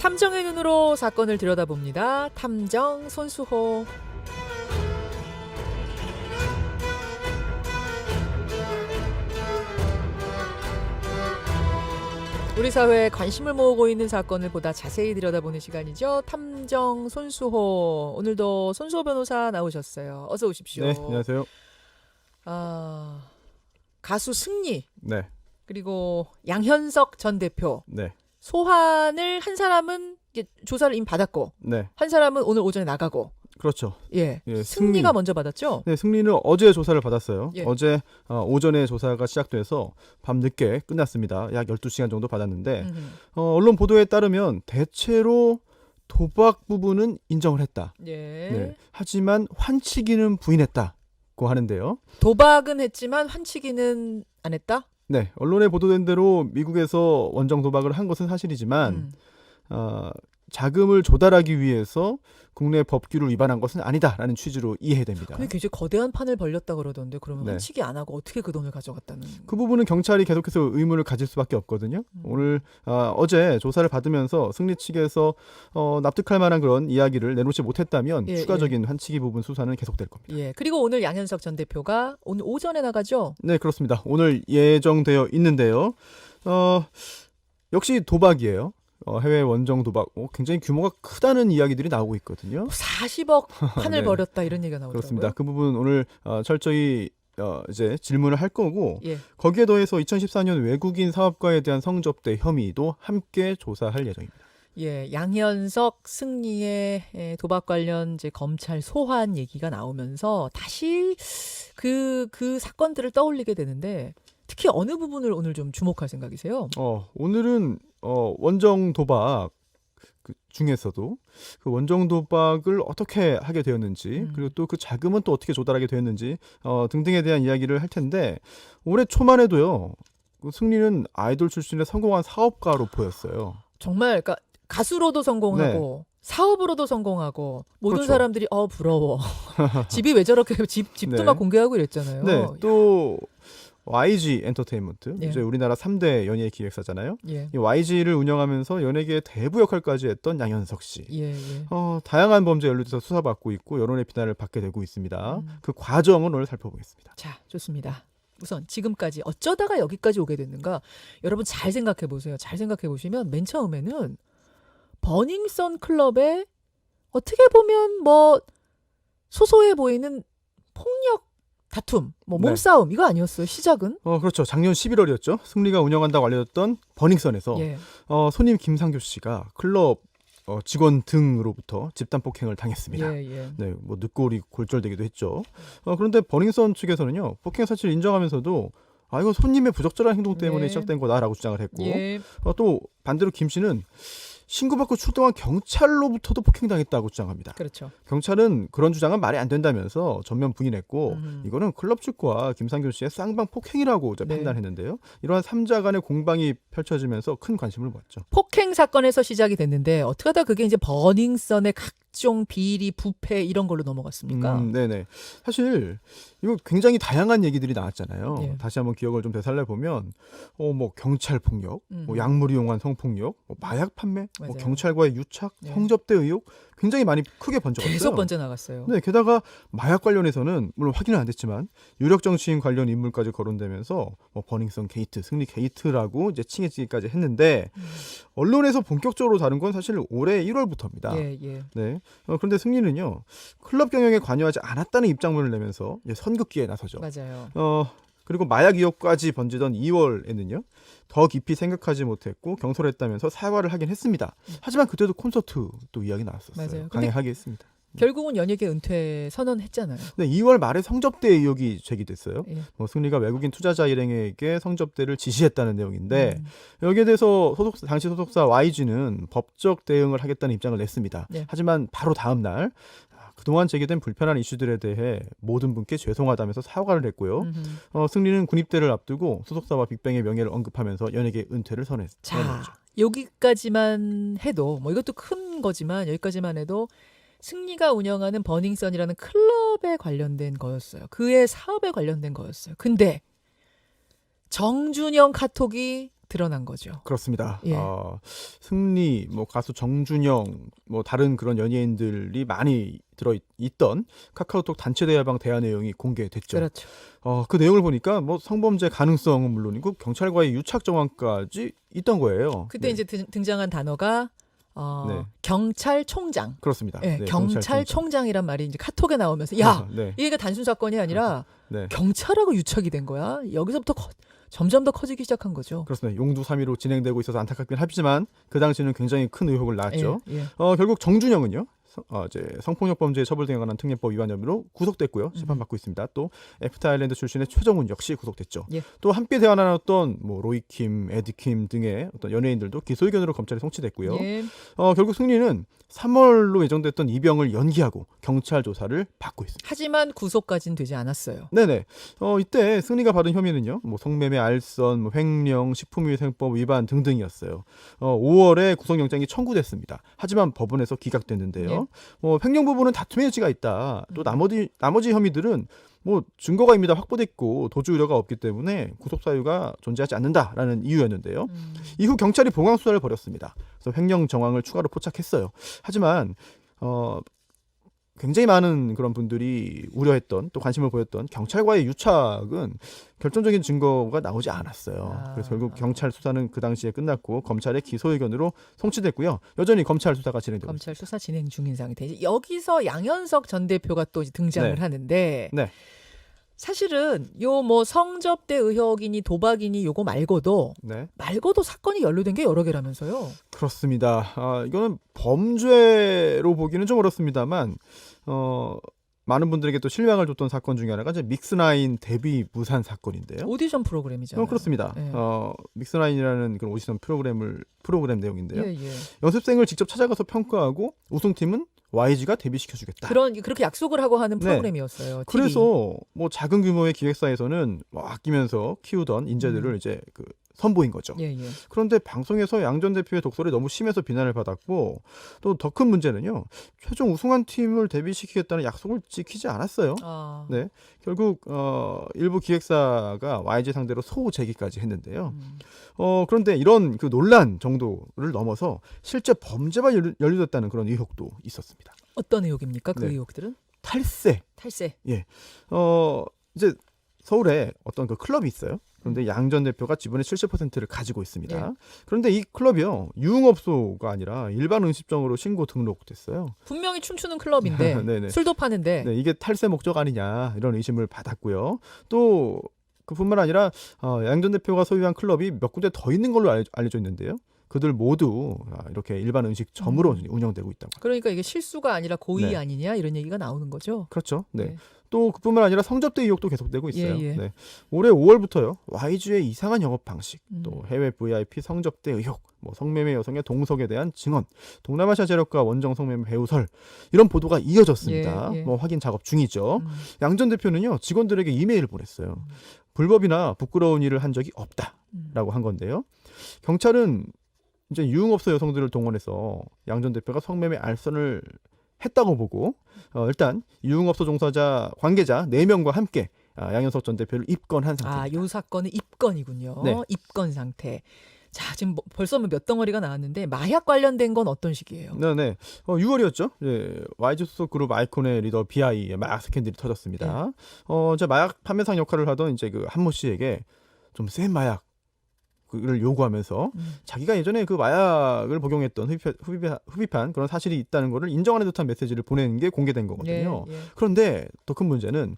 탐정의 눈으로 사건을 들여다봅니다. 탐정 손수호. 우리 사회에 관심을 모으고 있는 사건을 보다 자세히 들여다보는 시간이죠. 탐정 손수호. 오늘도 손수호 변호사 나오셨어요. 어서 오십시오. 네, 안녕하세요. 가수 승리 네, 그리고 양현석 전 대표 네, 소환을 한 사람은 이제 조사를 이미 받았고 네, 한 사람은 오늘 오전에 나가고. 그렇죠. 예, 예, 승리가 먼저 받았죠. 네, 승리는 어제 조사를 받았어요. 예. 어제 오전에 조사가 시작돼서 밤 늦게 끝났습니다. 약 12시간 정도 받았는데 언론 보도에 따르면 대체로 도박 부분은 인정을 했다. 예. 네, 하지만 환치기는 부인했다고 하는데요. 도박은 했지만 환치기는 안 했다. 네, 언론에 보도된 대로 미국에서 원정 도박을 한 것은 사실이지만 자금을 조달하기 위해서 국내 법규를 위반한 것은 아니다라는 취지로 이해해야 됩니다. 근데 굉장히 거대한 판을 벌렸다 그러던데 그러면 네. 환치기 안 하고 어떻게 그 돈을 가져갔다는? 그 부분은 경찰이 계속해서 의문을 가질 수밖에 없거든요. 오늘 어제 조사를 받으면서 승리 측에서 납득할 만한 그런 이야기를 내놓지 못했다면 예, 추가적인 환치기 부분 수사는 계속될 겁니다. 예. 그리고 오늘 양현석 전 대표가 오늘 오전에 나가죠. 네, 그렇습니다. 오늘 예정되어 있는데요. 역시 도박이에요. 해외 원정 도박 굉장히 규모가 크다는 이야기들이 나오고 있거든요. 40억 판을 네. 벌였다 이런 얘기가 나오더라고요. 그렇습니다. 그 부분 오늘 철저히 이제 질문을 할 거고 예. 거기에 더해서 2014년 외국인 사업가에 대한 성접대 혐의도 함께 조사할 예정입니다. 예, 양현석 승리의 도박 관련 이제 검찰 소환 얘기가 나오면서 다시 그 사건들을 떠올리게 되는데 특히 어느 부분을 오늘 좀 주목할 생각이세요? 오늘은 원정 도박 그 중에서도 그 원정 도박을 어떻게 하게 되었는지 그리고 또 그 자금은 또 어떻게 조달하게 되었는지 등등에 대한 이야기를 할 텐데 올해 초만 해도요. 그 승리는 아이돌 출신의 성공한 사업가로 보였어요. 정말 그러니까 가수로도 성공하고 사업으로도 성공하고 모든 그렇죠. 사람들이 부러워. 집이 왜 저렇게 집도 네. 막 공개하고 이랬잖아요. 네, 또 YG 엔터테인먼트 예. 이제 우리나라 3대 연예 기획사잖아요. 예. 이 YG를 운영하면서 연예계의 대부 역할까지 했던 양현석 씨. 예, 예. 다양한 범죄에 연루돼서 수사받고 있고 여론의 비난을 받게 되고 있습니다. 그 과정을 오늘 살펴보겠습니다. 자, 좋습니다. 우선 지금까지 어쩌다가 여기까지 오게 됐는가? 여러분 잘 생각해 보세요. 잘 생각해 보시면 맨 처음에는 버닝썬 클럽에 어떻게 보면 뭐 소소해 보이는 폭력 다툼, 뭐 네. 몸싸움 이거 아니었어요. 시작은? 그렇죠. 작년 11월이었죠. 승리가 운영한다고 알려졌던 버닝썬에서 예. 손님 김상규 씨가 클럽 직원 등으로부터 집단 폭행을 당했습니다. 예, 예. 네, 뭐 늑골이 골절되기도 했죠. 그런데 버닝썬 측에서는요, 폭행 사실을 인정하면서도 이거 손님의 부적절한 행동 때문에 네. 시작된 거다라고 주장을 했고, 예. 또 반대로 김 씨는 신고받고 출동한 경찰로부터도 폭행당했다고 주장합니다. 그렇죠. 경찰은 그런 주장은 말이 안 된다면서 전면 부인했고 이거는 클럽 측과 김상균 씨의 쌍방 폭행이라고 이제 네. 판단했는데요. 이러한 3자 간의 공방이 펼쳐지면서 큰 관심을 모았죠. 폭행 사건에서 시작이 됐는데 어떻게 하다 그게 이제 버닝썬의 각종 비리, 부패 이런 걸로 넘어갔습니까? 네네. 사실 이거 굉장히 다양한 얘기들이 나왔잖아요. 예. 다시 한번 기억을 좀 되살려 보면, 뭐 경찰 폭력, 뭐 음. 약물 이용한 성폭력, 뭐 마약 판매, 뭐 맞아요. 경찰과의 유착, 네. 성접대 의혹 굉장히 많이 크게 번져갔어요. 계속 번져 나갔어요. 네, 게다가 마약 관련해서는 물론 확인은 안 됐지만 유력 정치인 관련 인물까지 거론되면서 뭐 버닝썬 게이트, 승리 게이트라고 이제 칭해지기까지 했는데 언론에서 본격적으로 다룬 건 사실 올해 1월부터입니다. 예, 예. 네. 그런데 승리는요 클럽 경영에 관여하지 않았다는 입장문을 내면서 이제 선긋기에 나서죠. 맞아요. 그리고 마약 의혹까지 번지던 2월에는요 더 깊이 생각하지 못했고 경솔했다면서 사과를 하긴 했습니다. 하지만 그때도 콘서트 또 이야기 나왔었어요. 맞아요. 근데 강행하게 했습니다. 결국은 연예계 은퇴 선언했잖아요. 네, 2월 말에 성접대 의혹이 제기됐어요. 예. 승리가 외국인 투자자 일행에게 성접대를 지시했다는 내용인데 여기에 대해서 당시 소속사 YG는 법적 대응을 하겠다는 입장을 냈습니다. 네. 하지만 바로 다음 날 그동안 제기된 불편한 이슈들에 대해 모든 분께 죄송하다면서 사과를 했고요. 승리는 군입대를 앞두고 소속사와 빅뱅의 명예를 언급하면서 연예계 은퇴를 선언했죠. 자, 여기까지만 해도 뭐 이것도 큰 거지만 여기까지만 해도 승리가 운영하는 버닝썬이라는 클럽에 관련된 거였어요. 그의 사업에 관련된 거였어요. 근데 정준영 카톡이 드러난 거죠. 그렇습니다. 예. 승리, 뭐 가수 정준영, 뭐 다른 그런 연예인들이 많이 들어있던 카카오톡 단체 대화방 대화 내용이 공개됐죠. 그렇죠. 그 내용을 보니까 뭐 성범죄 가능성은 물론이고 경찰과의 유착 정황까지 있던 거예요. 그때 네. 이제 등장한 단어가 네. 경찰총장. 그렇습니다. 네, 네, 경찰총장이란 말이 이제 카톡에 나오면서 야, 네. 이게 단순 사건이 아니라 네. 경찰하고 유착이 된 거야. 여기서부터 점점 더 커지기 시작한 거죠. 그렇습니다. 용두사미로 진행되고 있어서 안타깝긴 하지만 그 당시는 굉장히 큰 의혹을 낳았죠. 예, 예. 결국 정준영은요. 이제 성폭력 범죄에 처벌 등에 관한 특례법 위반 혐의로 구속됐고요. 재판받고 있습니다. 또 애프터 아일랜드 출신의 최정훈 역시 구속됐죠. 예. 또 함께 대화 나눴던 뭐 로이킴, 에드킴 등의 어떤 연예인들도 기소 의견으로 검찰에 송치됐고요. 예. 결국 승리는 3월로 예정됐던 입영을 연기하고 경찰 조사를 받고 있습니다. 하지만 구속까지는 되지 않았어요. 네네. 이때 승리가 받은 혐의는요. 뭐 성매매, 알선, 뭐 횡령, 식품위생법 위반 등등이었어요. 5월에 구속영장이 청구됐습니다. 하지만 법원에서 기각됐는데요. 예. 횡령 부분은 다툼의 여지가 있다. 또 나머지 혐의들은 뭐 증거가 이미 다 확보됐고 도주 우려가 없기 때문에 구속 사유가 존재하지 않는다라는 이유였는데요. 이후 경찰이 봉황 수사를 벌였습니다. 그래서 횡령 정황을 추가로 포착했어요. 하지만 굉장히 많은 그런 분들이 우려했던 또 관심을 보였던 경찰과의 유착은 결정적인 증거가 나오지 않았어요. 그래서 결국 경찰 수사는 그 당시에 끝났고 검찰의 기소 의견으로 송치됐고요. 여전히 검찰 수사가 진행되고 있습니다. 검찰 수사 진행 중인 상태. 여기서 양현석 전 대표가 또 이제 등장을 네. 하는데 네. 사실은 요 뭐 성접대 의혹이니 도박이니 요거 말고도 네. 사건이 연루된 게 여러 개라면서요. 그렇습니다. 이거는 범죄로 보기는 좀 어렵습니다만 많은 분들에게 또 실망을 줬던 사건 중에 하나가 이제 믹스나인 데뷔 무산 사건인데요. 오디션 프로그램이잖아요. 그렇습니다. 예. 믹스나인이라는 그런 오디션 프로그램 내용인데요. 예, 예. 연습생을 직접 찾아가서 평가하고 우승팀은 YG가 데뷔시켜주겠다. 그렇게 약속을 하고 하는 네. 프로그램이었어요. TV. 그래서 뭐 작은 규모의 기획사에서는 뭐 아끼면서 키우던 인재들을 이제 선보인 거죠. 예, 예. 그런데 방송에서 양 전 대표의 독설이 너무 심해서 비난을 받았고 또 더 큰 문제는요. 최종 우승한 팀을 데뷔시키겠다는 약속을 지키지 않았어요. 네, 결국 일부 기획사가 YG 상대로 소호 제기까지 했는데요. 그런데 이런 그 논란 정도를 넘어서 실제 범죄가 연루됐다는 그런 의혹도 있었습니다. 어떤 의혹입니까? 그 네. 의혹들은? 탈세. 예. 이제 서울에 어떤 그 클럽이 있어요. 그런데 양 전 대표가 지분의 70%를 가지고 있습니다. 네. 그런데 이 클럽이요. 유흥업소가 아니라 일반 음식점으로 신고 등록됐어요. 분명히 춤추는 클럽인데 네네. 술도 파는데 네, 이게 탈세 목적 아니냐 이런 의심을 받았고요. 또 그뿐만 아니라 양 전 대표가 소유한 클럽이 몇 군데 더 있는 걸로 알려져 있는데요. 그들 모두 이렇게 일반 음식점으로 운영되고 있다고. 그러니까 이게 실수가 아니라 고의 네. 아니냐 이런 얘기가 나오는 거죠. 그렇죠. 네. 네. 또 그뿐만 아니라 성접대 의혹도 계속되고 있어요. 예, 예. 네. 올해 5월부터요. YG의 이상한 영업 방식, 또 음. 해외 VIP 성접대 의혹, 뭐 성매매 여성의 동석에 대한 증언, 동남아시아 재력가 원정 성매매 배우설 이런 보도가 이어졌습니다. 예, 예. 뭐 확인 작업 중이죠. 양 전 대표는요 직원들에게 이메일을 보냈어요. 불법이나 부끄러운 일을 한 적이 없다라고 한 건데요. 경찰은 이제 유흥업소 여성들을 동원해서 양 전 대표가 성매매 알선을 했다고 보고 일단 유흥업소 종사자 관계자 4명과 함께 양현석 전 대표를 입건한 상태입니다. 요 사건은 입건이군요. 네. 입건 상태. 자, 지금 벌써 몇 덩어리가 나왔는데 마약 관련된 건 어떤 식이에요? 네네. 6월이었죠. 예, YG 소속 그룹 아이콘의 리더 비아이의 마약 스캔들이 터졌습니다. 이제 마약 판매상 역할을 하던 이제 그 한모 씨에게 좀 센 마약 를 요구하면서 자기가 예전에 그 마약을 복용했던 흡입한 그런 사실이 있다는 것을 인정하는 듯한 메시지를 보낸 게 공개된 거거든요. 예, 예. 그런데 더 큰 문제는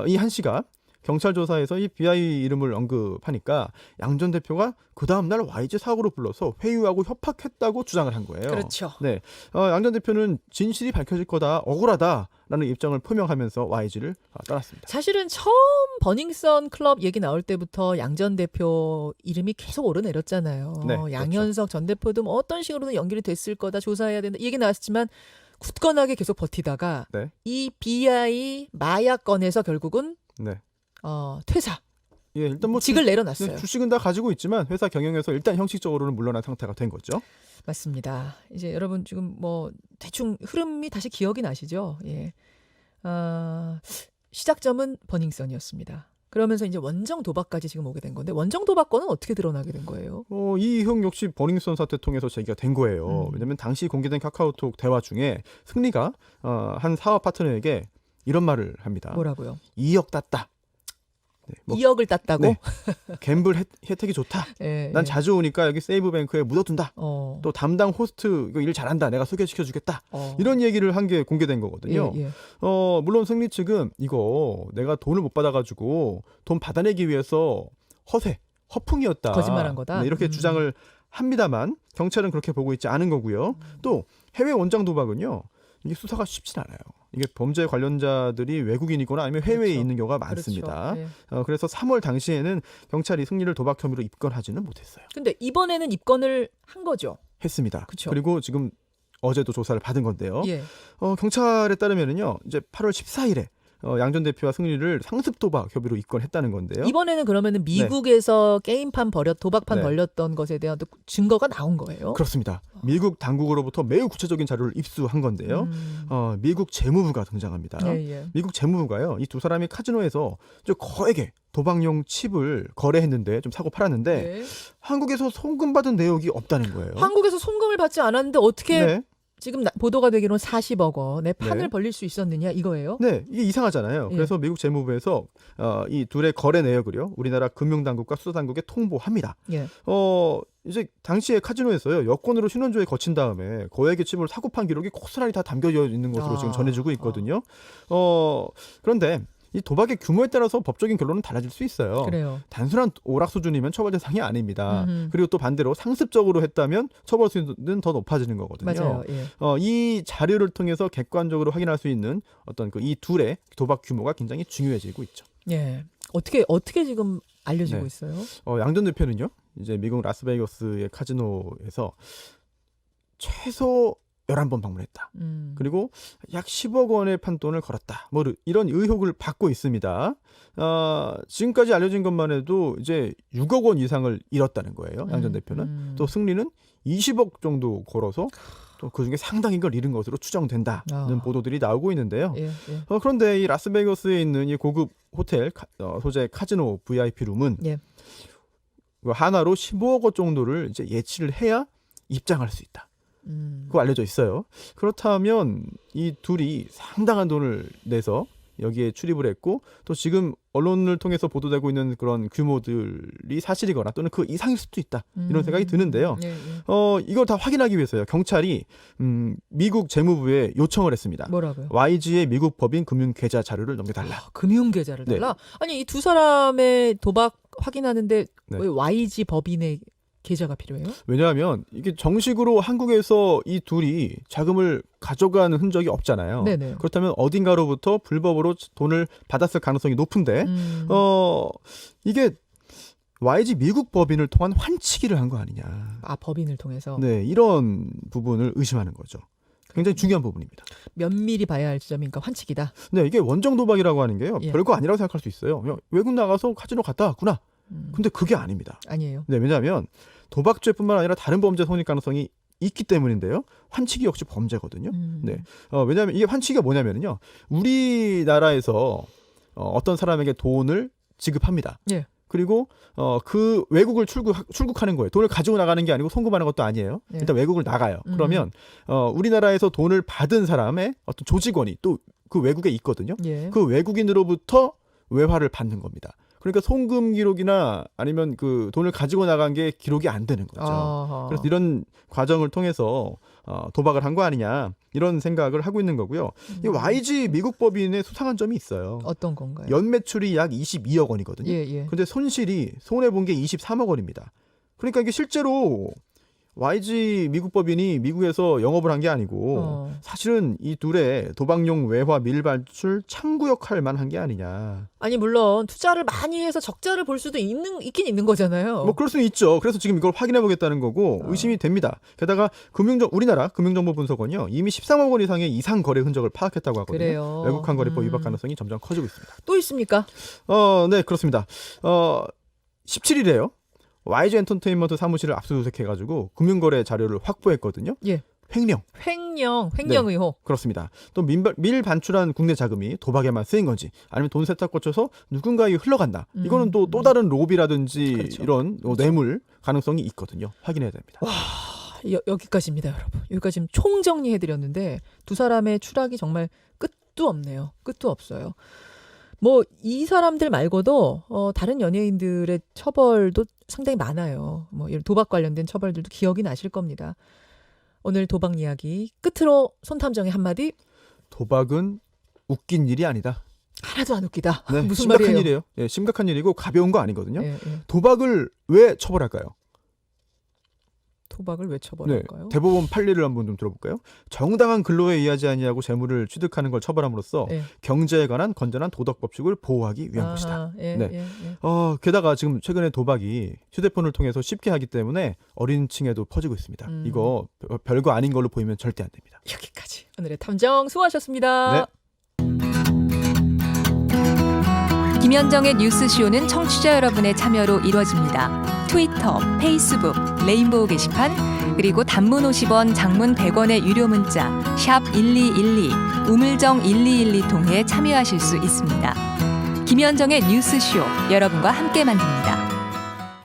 이 한 씨가 경찰 조사에서 이 BI 이름을 언급하니까 양 전 대표가 그 다음날 YG 사고로 불러서 회유하고 협박했다고 주장을 한 거예요. 그렇죠. 네, 양 전 대표는 진실이 밝혀질 거다, 억울하다라는 입장을 표명하면서 YG를 떠났습니다. 사실은 처음 버닝썬 클럽 얘기 나올 때부터 양 전 대표 이름이 계속 오르내렸잖아요. 네, 양현석 전 대표도 뭐 어떤 식으로든 연결이 됐을 거다, 조사해야 된다 얘기 나왔지만 굳건하게 계속 버티다가 네. 이 BI 마약 건에서 결국은 네. 퇴사, 예, 일단 뭐 직을 내려놨어요. 주식은 다 가지고 있지만 회사 경영에서 일단 형식적으로는 물러난 상태가 된 거죠. 맞습니다. 이제 여러분 지금 뭐 대충 흐름이 다시 기억이 나시죠? 예. 시작점은 버닝썬이었습니다. 그러면서 이제 원정 도박까지 지금 오게 된 건데 원정 도박 건은 어떻게 드러나게 된 거예요? 이 의혹 역시 버닝썬 사태 통해서 제기가 된 거예요. 왜냐하면 당시 공개된 카카오톡 대화 중에 승리가 한 사업 파트너에게 이런 말을 합니다. 뭐라고요? 2억 땄다. 네, 2억을 땄다고? 네. 갬블 혜택이 좋다. 예, 난 예. 자주 오니까 여기 세이브뱅크에 묻어둔다. 어, 또 담당 호스트 이거 일 잘한다. 내가 소개시켜주겠다. 어. 이런 얘기를 한 게 공개된 거거든요. 예, 예. 물론 승리 측은 이거 내가 돈을 못 받아가지고 돈 받아내기 위해서 허풍이었다. 거짓말한 거다? 네, 이렇게 주장을 합니다만 경찰은 그렇게 보고 있지 않은 거고요. 또 해외 원정 도박은요. 이게 수사가 쉽진 않아요. 이게 범죄 관련자들이 외국인이거나 아니면 해외에 그렇죠. 있는 경우가 많습니다. 그렇죠. 예. 그래서 3월 당시에는 경찰이 승리를 도박 혐의로 입건하지는 못했어요. 근데 이번에는 입건을 한 거죠. 했습니다. 그쵸. 그리고 지금 어제도 조사를 받은 건데요. 예. 경찰에 따르면은요, 이제 8월 14일에 양전 대표와 승리를 상습 도박 협의로 입건했다는 건데요. 이번에는 그러면은 미국에서 게임판 도박판 네. 벌렸던 것에 대한 또 증거가 나온 거예요? 그렇습니다. 미국 당국으로부터 매우 구체적인 자료를 입수한 건데요. 미국 재무부가 등장합니다. 예, 예. 미국 재무부가요, 이 두 사람이 카지노에서 거액의 도박용 칩을 거래했는데 좀 사고 팔았는데 예. 한국에서 송금 받은 내역이 없다는 거예요. 한국에서 송금을 받지 않았는데 어떻게 네. 지금 보도가 되기로는 40억 원의 판을 네. 벌릴 수 있었느냐 이거예요? 네, 이게 이상하잖아요. 예. 그래서 미국 재무부에서 이 둘의 거래 내역을요, 우리나라 금융당국과 수사당국에 통보합니다. 예. 이제 당시에 카지노에서요, 여권으로 신원조회 거친 다음에 거액의 칩을 사고 판 기록이 고스란히 다 담겨져 있는 것으로 지금 전해지고 있거든요. 그런데 이 도박의 규모에 따라서 법적인 결론은 달라질 수 있어요. 그래요. 단순한 오락 수준이면 처벌 대상이 아닙니다. 음흠. 그리고 또 반대로 상습적으로 했다면 처벌 수준은 더 높아지는 거거든요. 맞아요. 예. 이 자료를 통해서 객관적으로 확인할 수 있는 어떤 이 둘의 도박 규모가 굉장히 중요해지고 있죠. 예. 어떻게 지금 알려지고 네. 있어요? 양전 대표는요, 이제 미국 라스베이거스의 카지노에서 최소 11번 방문했다. 그리고 약 10억 원의 판돈을 걸었다. 이런 의혹을 받고 있습니다. 지금까지 알려진 것만 해도 이제 6억 원 이상을 잃었다는 거예요. 양전 대표는. 또 승리는 20억 정도 걸어서 또 그중에 상당한 걸 잃은 것으로 추정된다는 보도들이 나오고 있는데요. 예, 예. 그런데 이 라스베이거스에 있는 이 고급 호텔 소재 카지노 VIP 룸은 예. 하나로 15억 원 정도를 이제 예치를 해야 입장할 수 있다. 그거 알려져 있어요. 그렇다면 이 둘이 상당한 돈을 내서 여기에 출입을 했고, 또 지금 언론을 통해서 보도되고 있는 그런 규모들이 사실이거나 또는 그 이상일 수도 있다, 이런 생각이 드는데요. 예, 예. 이걸 다 확인하기 위해서요, 경찰이 미국 재무부에 요청을 했습니다. 뭐라고요? YG의 미국 법인 금융 계좌 자료를 넘겨달라. 금융 계좌를 네. 달라? 아니 이 두 사람의 도박 확인하는데 네. 왜 YG 법인의 계좌가 필요해요? 왜냐하면 이게 정식으로 한국에서 이 둘이 자금을 가져가는 흔적이 없잖아요. 네네. 그렇다면 어딘가로부터 불법으로 돈을 받았을 가능성이 높은데 이게 YG 미국 법인을 통한 환치기를 한 거 아니냐. 법인을 통해서 네, 이런 부분을 의심하는 거죠. 굉장히 중요한 부분입니다. 면밀히 봐야 할 지점이니까 환치기다. 네, 이게 원정 도박이라고 하는 게요, 예. 별거 아니라고 생각할 수 있어요. 그냥 외국 나가서 카지노 갔다 왔구나. 근데 그게 아닙니다. 아니에요. 네, 왜냐하면 도박죄뿐만 아니라 다른 범죄 성립 가능성이 있기 때문인데요. 환치기 역시 범죄거든요. 네, 왜냐하면 이게 환치기가 뭐냐면요, 우리나라에서 어떤 사람에게 돈을 지급합니다. 예. 그리고 그 외국을 출국하는 거예요. 돈을 가지고 나가는 게 아니고 송금하는 것도 아니에요. 예. 일단 외국을 나가요. 그러면 우리나라에서 돈을 받은 사람의 어떤 조직원이 또 그 외국에 있거든요. 예. 그 외국인으로부터 외화를 받는 겁니다. 그러니까 송금 기록이나 아니면 그 돈을 가지고 나간 게 기록이 안 되는 거죠. 아하. 그래서 이런 과정을 통해서 도박을 한 거 아니냐, 이런 생각을 하고 있는 거고요. 이 YG 미국 법인의 수상한 점이 있어요. 어떤 건가요? 연 매출이 약 22억 원이거든요. 예, 예. 근데 손해 본 게 23억 원입니다. 그러니까 이게 실제로 YG 미국 법인이 미국에서 영업을 한 게 아니고 사실은 이 둘의 도박용 외화 밀반출 창구 역할만 한 게 아니냐. 아니 물론 투자를 많이 해서 적자를 볼 수도 있긴 있는 거잖아요. 뭐 그럴 수는 있죠. 그래서 지금 이걸 확인해 보겠다는 거고 의심이 됩니다. 게다가 우리나라 금융정보분석원이요, 이미 13억 원 이상의 이상 거래 흔적을 파악했다고 하거든요. 그래요. 외국환 거래법 위반 가능성이 점점 커지고 있습니다. 또 있습니까? 네, 그렇습니다. 17일에요. YG 엔터테인먼트 사무실을 압수수색해가지고 금융거래 자료를 확보했거든요. 예. 횡령. 횡령 의혹. 그렇습니다. 또 밀 반출한 국내 자금이 도박에만 쓰인 건지 아니면 돈 세탁 거쳐서 누군가에게 흘러간다. 이거는 또 다른 로비라든지 그렇죠. 이런 그렇죠. 뇌물 가능성이 있거든요. 확인해야 됩니다. 여기까지입니다, 여러분. 여기까지 지금 총 정리해드렸는데 두 사람의 추락이 정말 끝도 없네요. 끝도 없어요. 뭐 이 사람들 말고도 다른 연예인들의 처벌도 상당히 많아요. 뭐 이런 도박 관련된 처벌들도 기억이 나실 겁니다. 오늘 도박 이야기 끝으로 손탐정의 한마디. 도박은 웃긴 일이 아니다. 하나도 안 웃기다. 네, 무슨 심각한 말이에요? 일이에요. 예, 심각한 일이고 가벼운 거 아니거든요. 예, 예. 도박을 왜 처벌할까요? 도박을 왜 네, 처벌할까요? 대법원 판례를 한번 좀 들어볼까요? 정당한 근로에 의하지 아니하고 재물을 취득하는 걸 처벌함으로써 예. 경제에 관한 건전한 도덕 법칙을 보호하기 위한 것이다. 아하, 예, 네. 예, 예. 게다가 지금 최근에 도박이 휴대폰을 통해서 쉽게 하기 때문에 어린 층에도 퍼지고 있습니다. 이거 별거 아닌 걸로 보이면 절대 안 됩니다. 여기까지 오늘의 탐정 수고하셨습니다. 네. 김현정의 뉴스쇼는 청취자 여러분의 참여로 이루어집니다. 트위터, 페이스북, 레인보우 게시판, 그리고 단문 50원, 장문 100원의 유료 문자 샵 1212, 우물정 1212 통해 참여하실 수 있습니다. 김현정의 뉴스쇼, 여러분과 함께 만듭니다.